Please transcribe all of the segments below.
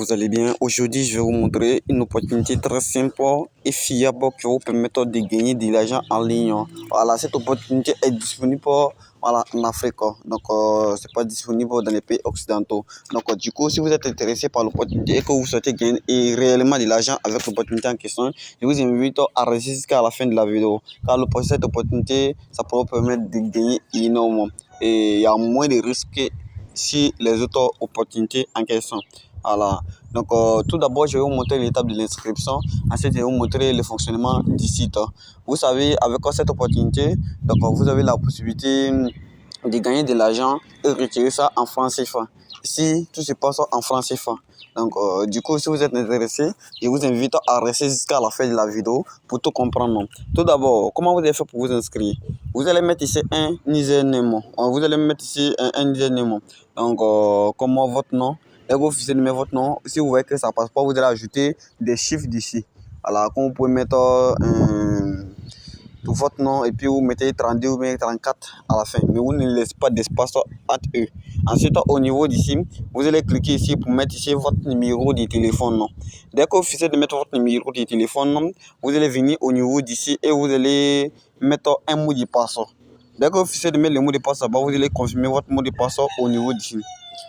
Vous allez bien. Aujourd'hui, je vais vous montrer une opportunité très simple et fiable qui va vous permettre de gagner de l'argent en ligne. Voilà, cette opportunité est disponible voilà, en Afrique. Donc, c'est pas disponible dans les pays occidentaux. Donc, du coup, si vous êtes intéressé par l'opportunité et que vous souhaitez gagner réellement de l'argent avec l'opportunité en question, je vous invite à rester jusqu'à la fin de la vidéo. Car cette opportunité, ça peut vous permettre de gagner énormément. Et il y a moins de risques si les autres opportunités en question. Voilà. Donc, tout d'abord, je vais vous montrer l'étape de l'inscription. Ensuite, je vais vous montrer le fonctionnement du site. Vous savez, avec cette opportunité, donc, vous avez la possibilité de gagner de l'argent et retirer ça en francs CFA. Ici, tout se passe en francs CFA. Donc, du coup, si vous êtes intéressé, je vous invite à rester jusqu'à la fin de la vidéo pour tout comprendre. Tout d'abord, comment vous allez faire pour vous inscrire? Vous allez mettre ici un username. Vous allez mettre ici un username. Donc, comme votre nom. Et vous officiellement votre nom. Si vous voyez que ça ne passe pas, vous allez ajouter des chiffres d'ici. Alors, comme vous pouvez mettre votre nom et puis vous mettez 32 ou 34 à la fin. Mais vous ne laissez pas d'espace entre eux. Ensuite, au niveau d'ici, vous allez cliquer ici pour mettre ici votre numéro de téléphone. Dès que vous finissez de mettre votre numéro de téléphone, vous allez venir au niveau d'ici et vous allez mettre un mot de passe. Dès que vous finissez de mettre le mot de passe là-bas, vous allez confirmer votre mot de passe au niveau d'ici.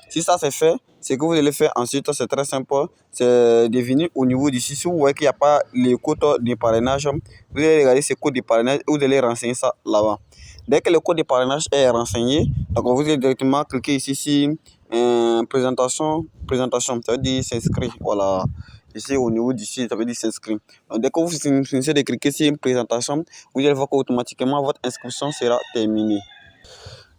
Si ça c'est fait, ce que vous allez faire ensuite, c'est très simple, c'est de venir au niveau d'ici. Si vous voyez qu'il n'y a pas les codes de parrainage, vous allez regarder ces codes de parrainage et vous allez renseigner ça là-bas. Dès que le code de parrainage est renseigné, donc vous allez directement cliquer ici sur présentation, ça veut dire s'inscrire. Voilà. Ici au niveau d'ici, ça veut dire s'inscrire. Dès que vous finissez de cliquer sur une présentation, vous allez voir qu'automatiquement votre inscription sera terminée.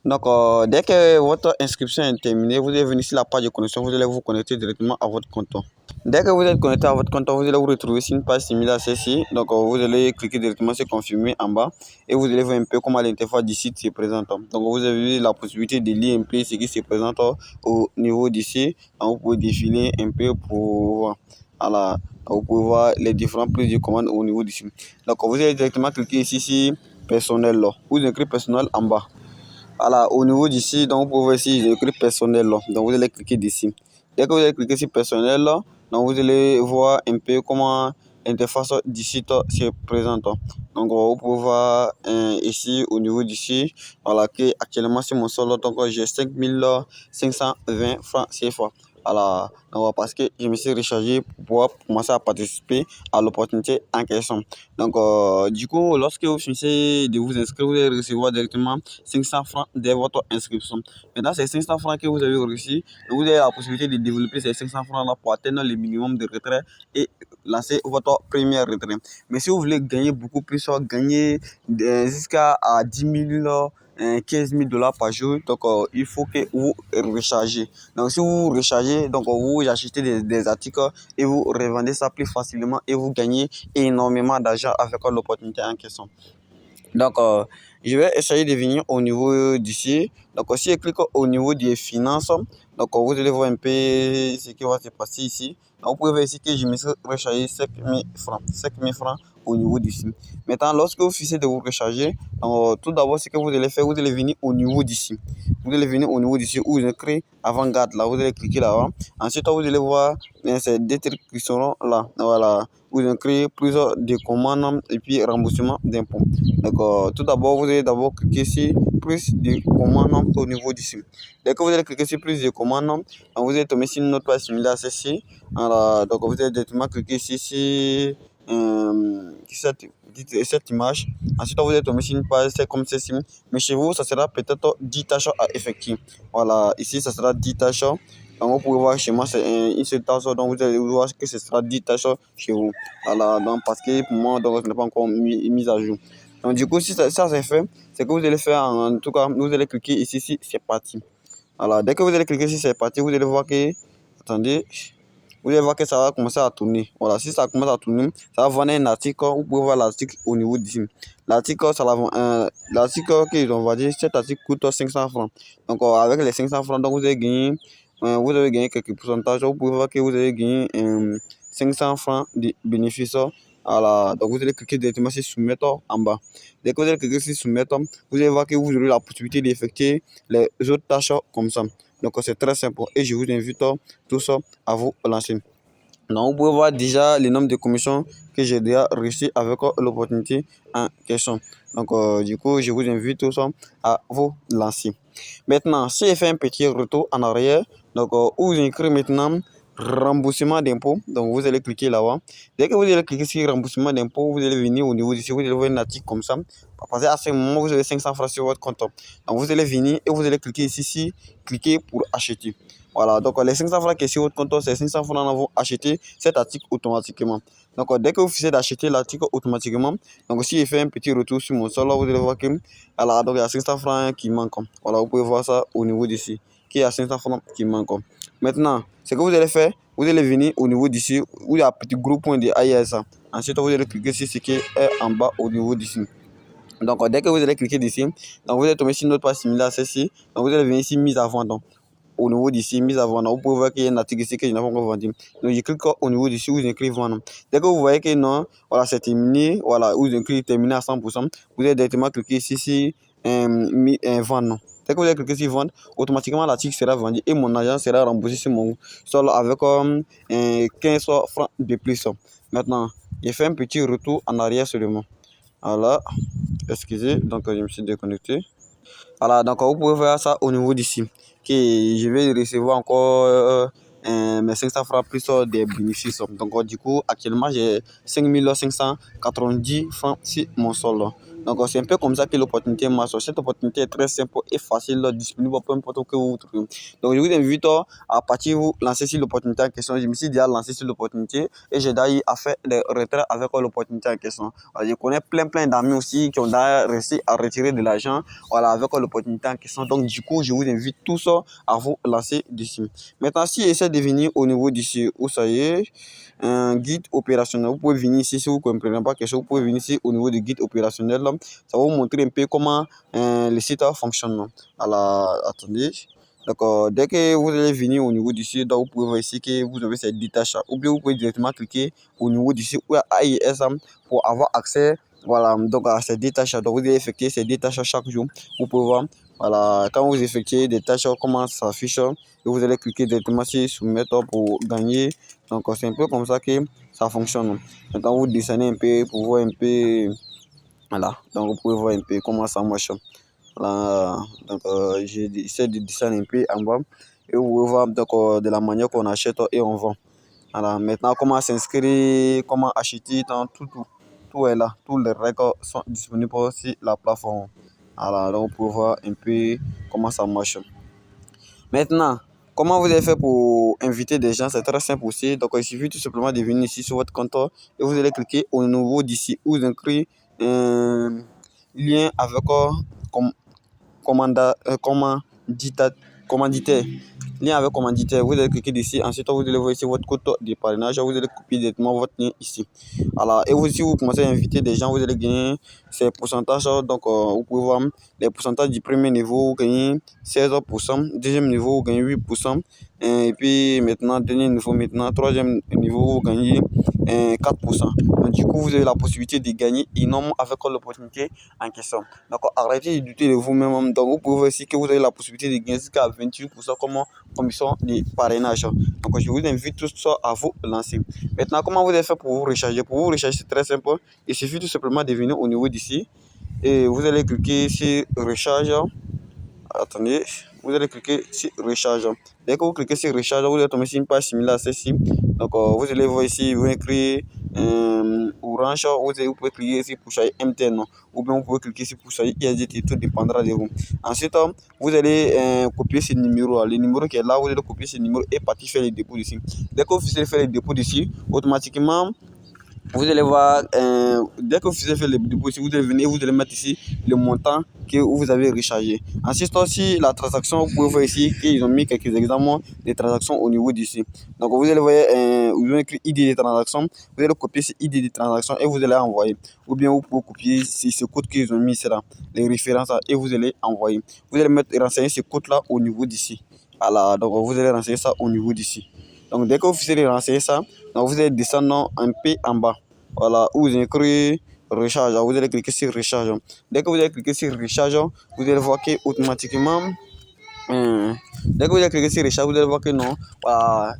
Donc, dès que votre inscription est terminée, vous allez venir sur la page de connexion, vous allez vous connecter directement à votre compte. Dès que vous êtes connecté à votre compte, vous allez vous retrouver sur une page similaire à celle-ci. Donc, vous allez cliquer directement sur confirmer en bas et vous allez voir un peu comment l'interface du site se présente. Donc, vous avez la possibilité de lire un peu ce qui se présente au niveau d'ici. Vous pouvez défiler un peu pour voir. Voilà. Vous pouvez voir les différents prises de commande au niveau d'ici. Donc, vous allez directement cliquer ici sur personnel. Vous écrivez personnel en bas. Voilà, au niveau d'ici, donc vous pouvez voir ici, j'ai écrit personnel. Donc vous allez cliquer d'ici. Dès que vous allez cliquer sur personnel, donc vous allez voir un peu comment l'interface du site se présente. Donc vous pouvez voir ici au niveau d'ici, voilà, que actuellement c'est mon solde, donc j'ai 5520 francs CFA. Voilà, donc, parce que je me suis rechargé pour pouvoir commencer à participer à l'opportunité en question. Donc, du coup, lorsque vous finissez de vous inscrire, vous allez recevoir directement 500 francs dès votre inscription. Maintenant, ces 500 francs que vous avez reçus, vous avez la possibilité de développer ces 500 francs-là pour atteindre le minimum de retrait et lancer votre première retrait. Mais si vous voulez gagner beaucoup plus, gagner jusqu'à 10 000 15 000 dollars par jour, donc il faut que vous rechargez. Donc si vous rechargez, donc vous achetez des articles et vous revendez ça plus facilement et vous gagnez énormément d'argent avec l'opportunité en question. Donc, je vais essayer de venir au niveau d'ici. Donc, si je clique au niveau des finances, donc vous allez voir un peu ce qui va se passer ici. Donc, vous pouvez voir ici que je me suis rechargé 5 000 francs. 5 000 francs au niveau d'ici. Maintenant, lorsque vous finissez de vous recharger, tout d'abord, ce que vous allez faire, vous allez venir au niveau d'ici. Vous allez venir au niveau d'ici où vous écrit avant-garde. Là, vous allez cliquer là-bas. Ensuite, vous allez voir ces deux trucs qui seront là. Voilà. Vous écrit plusieurs de commandes et puis remboursement d'impôts. Donc, tout d'abord, vous allez d'abord cliquer sur plus de commandes au niveau d'ici. Dès que vous allez cliquer sur plus de commandes, vous allez tomber sur une autre page similaire à celle-ci. Donc, vous allez directement cliquer ici sur cette image. Ensuite, vous allez tomber sur une page comme celle-ci. Mais chez vous, ça sera peut-être 10 tâches à effectuer. Voilà, ici, ça sera 10 tâches. Donc, vous pouvez voir chez moi, c'est une seule tâche. Donc, vous allez voir que ce sera 10 tâches chez vous. Voilà, donc, parce que pour moi, donc, ce n'est pas encore mis à jour. Donc, du coup, si ça c'est fait, c'est que vous allez faire, en tout cas, vous allez cliquer ici, c'est parti. Alors, dès que vous allez cliquer sur c'est parti, vous allez voir que, attendez, vous allez voir que ça va commencer à tourner. Voilà, si ça commence à tourner, ça va vendre un article. Vous pouvez voir l'article au niveau d'ici. L'article, l'article qu'ils ont vendu, cet article coûte 500 francs. Donc, avec les 500 francs, donc vous avez gagné quelques pourcentages. Vous pouvez voir que vous avez gagné 500 francs de bénéfices. Voilà, donc vous allez cliquer directement sur soumettre en bas. Dès que vous allez cliquer sur soumettre, vous allez voir que vous aurez la possibilité d'effectuer les autres tâches comme ça. Donc c'est très simple et je vous invite tous à vous lancer. Donc, vous pouvez voir déjà le nombre de commissions que j'ai déjà reçu avec l'opportunité en question. Donc, du coup, je vous invite tous à vous lancer. Maintenant, si je fais un petit retour en arrière, donc, où j'écris maintenant remboursement d'impôt, donc vous allez cliquer là-bas. Dès que vous allez cliquer sur remboursement d'impôt, vous allez venir au niveau d'ici, vous allez voir un article comme ça. Parce qu'à ce moment, vous avez 500 francs sur votre compte. Donc, vous allez venir et vous allez cliquer ici, cliquer pour acheter. Voilà, donc les 500 francs qui sont sur votre compte, ces 500 francs vont acheter cet article automatiquement. Donc, dès que vous finissez d'acheter l'article automatiquement, donc si je fais un petit retour sur mon sol, là, vous allez voir que alors, donc, il y a 500 francs qui manquent. Voilà, vous pouvez voir ça au niveau d'ici, qu'il y a 500 francs qui manquent. Maintenant, ce que vous allez faire, vous allez venir au niveau d'ici, où il y a un petit gros point de AIS. Ensuite, vous allez cliquer sur ce qui est en bas au niveau d'ici. Donc, dès que vous allez cliquer d'ici, donc vous allez tomber sur une autre page similaire à celle-ci. Donc, vous allez venir ici, mise à vendre. Au niveau d'ici, mise à vendre, vous pouvez voir qu'il y a un article ici que je n'ai pas encore vendu. Donc, je clique au niveau d'ici où j'écris vendre. Dès que vous voyez que non, voilà, c'est terminé, voilà, où j'écris terminé à 100%, vous allez directement cliquer ici sur vendre. Dès que vous allez cliquer sur vendre, automatiquement l'article sera vendu et mon agent sera remboursé sur mon sol avec 15 francs de plus. Maintenant, j'ai fait un petit retour en arrière seulement. Voilà, excusez, donc je me suis déconnecté. Voilà, donc vous pouvez voir ça au niveau d'ici. Que je vais recevoir encore mes 500 francs plus des bénéfices. Donc, du coup, actuellement, j'ai 5590 francs sur mon sol. Donc, c'est un peu comme ça que l'opportunité marche. Cette opportunité est très simple et facile, disponible peu importe où que vous vous trouvez. Donc, je vous invite à partir vous lancer sur l'opportunité en question. Je me suis déjà lancé sur l'opportunité et j'ai d'ailleurs fait des retraits avec l'opportunité en question. Alors, je connais plein d'amis aussi qui ont d'ailleurs réussi à retirer de l'argent, voilà, avec l'opportunité en question. Donc, du coup, je vous invite tous à vous lancer d'ici. Maintenant, si essaie de venir au niveau d'ici, où ça y est, un guide opérationnel, vous pouvez venir ici si vous ne comprenez pas quelque chose, vous pouvez venir ici au niveau du guide opérationnel. Ça va vous montrer un peu comment le site fonctionne. Alors, attendez. Donc, dès que vous allez venir au niveau d'ici, donc vous pouvez voir ici que vous avez ces détaches. Ou bien vous pouvez directement cliquer au niveau d'ici où il y a AIS pour avoir accès, voilà, donc à ces détaches. Donc, vous allez effectuer ces détaches chaque jour. Vous pouvez voir, voilà, quand vous effectuez des tâches, comment ça s'affiche. Et vous allez cliquer directement sur soumettre pour gagner. Donc, c'est un peu comme ça que ça fonctionne. Maintenant, vous descendez un peu pour voir un peu. Voilà, donc vous pouvez voir un peu comment ça marche. Voilà, donc j'essaie de descendre un peu en bas et vous pouvez voir donc, de la manière qu'on achète et on vend. Voilà, maintenant comment s'inscrire, comment acheter, tout est là. Tous les règles sont disponibles sur la plateforme. Voilà, donc vous pouvez voir un peu comment ça marche. Maintenant, comment vous allez faire pour inviter des gens? C'est très simple aussi. Donc, il suffit tout simplement de venir ici sur votre compte et vous allez cliquer au niveau d'ici où vous inscrivez un lien avec commanditaire. Lien avec commanditaire, vous allez cliquer ici. Ensuite, vous allez voir ici votre code de parrainage. Vous allez copier directement votre lien ici. Alors, et vous, si vous commencez à inviter des gens, vous allez gagner ces pourcentages. Donc, vous pouvez voir les pourcentages du premier niveau, vous gagnez 16%. Deuxième niveau, vous gagnez 8%. Et puis, maintenant, dernier niveau, troisième niveau, vous gagnez 4%. Donc, du coup, vous avez la possibilité de gagner énormément avec l'opportunité en question. Donc, arrêtez de douter de vous-même. Donc, vous pouvez voir ici que vous avez la possibilité de gagner jusqu'à 28% comme commission de parrainage. Donc, je vous invite tous à vous lancer. Maintenant, comment vous allez faire pour vous recharger? Pour vous recharger, c'est très simple. Il suffit tout simplement de venir au niveau d'ici et vous allez cliquer sur recharge. Attendez, vous allez cliquer sur recharge. Dès que vous cliquez sur recharge, vous allez tomber sur une page similaire à celle-ci. Donc, vous allez voir ici, vous écrivez Orange, vous pouvez cliquer ici pour choisir MTN, ou bien vous pouvez cliquer ici pour choisir ISDT, tout dépendra de vous. Ensuite, vous allez copier ce numéro. Le numéro qui est là, vous allez copier ce numéro et partir faire les dépôts ici. Dès que vous finissez de faire les dépôts ici, automatiquement, vous allez voir, dès que vous faites le dépôt, si vous allez venir, vous allez mettre ici le montant que vous avez rechargé. Ensuite, aussi la transaction, vous pouvez voir ici qu'ils ont mis quelques exemples de transactions au niveau d'ici. Donc, vous allez voir, vous avez écrit ID de transaction, vous allez copier ce ID de transaction et vous allez envoyer. Ou bien vous pouvez copier ce code qu'ils ont mis, c'est là, les références, et vous allez envoyer. Vous allez renseigner ce code-là au niveau d'ici. Voilà, donc vous allez renseigner ça au niveau d'ici. Donc, dès que vous finissez de renseigner ça, donc vous allez descendre un peu en bas. Voilà, où vous écrivez recharge. Vous allez cliquer sur recharge. Dès que vous allez cliquer sur recharge, vous allez voir que automatiquement, Dès que vous allez cliquer sur recharge, vous allez voir que non, voilà,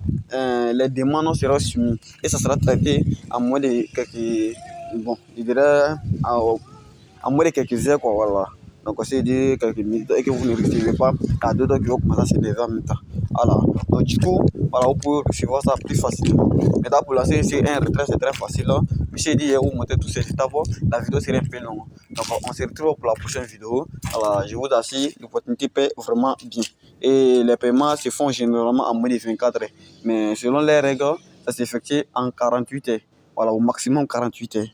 les demandes seront soumises et ça sera traité en moins de quelques, bon, je dirais en moins de quelques heures, quoi, voilà. Donc, on s'est dit quelques minutes et que vous ne recevez pas à 2 heures qui vont commencer à s'élever en même temps. Voilà. Donc, du coup, voilà, vous pouvez recevoir ça plus facilement. Maintenant, pour lancer c'est un retrait, c'est très facile. Monsieur dit hier, vous montez tous ces étapes, la vidéo serait un peu longue. Donc, on se retrouve pour la prochaine vidéo. Voilà, je vous assure, l'opportunité paie vraiment bien. Et les paiements se font généralement en moins de 24 heures. Mais selon les règles, ça s'effectue en 48 heures. Voilà, au maximum 48 heures.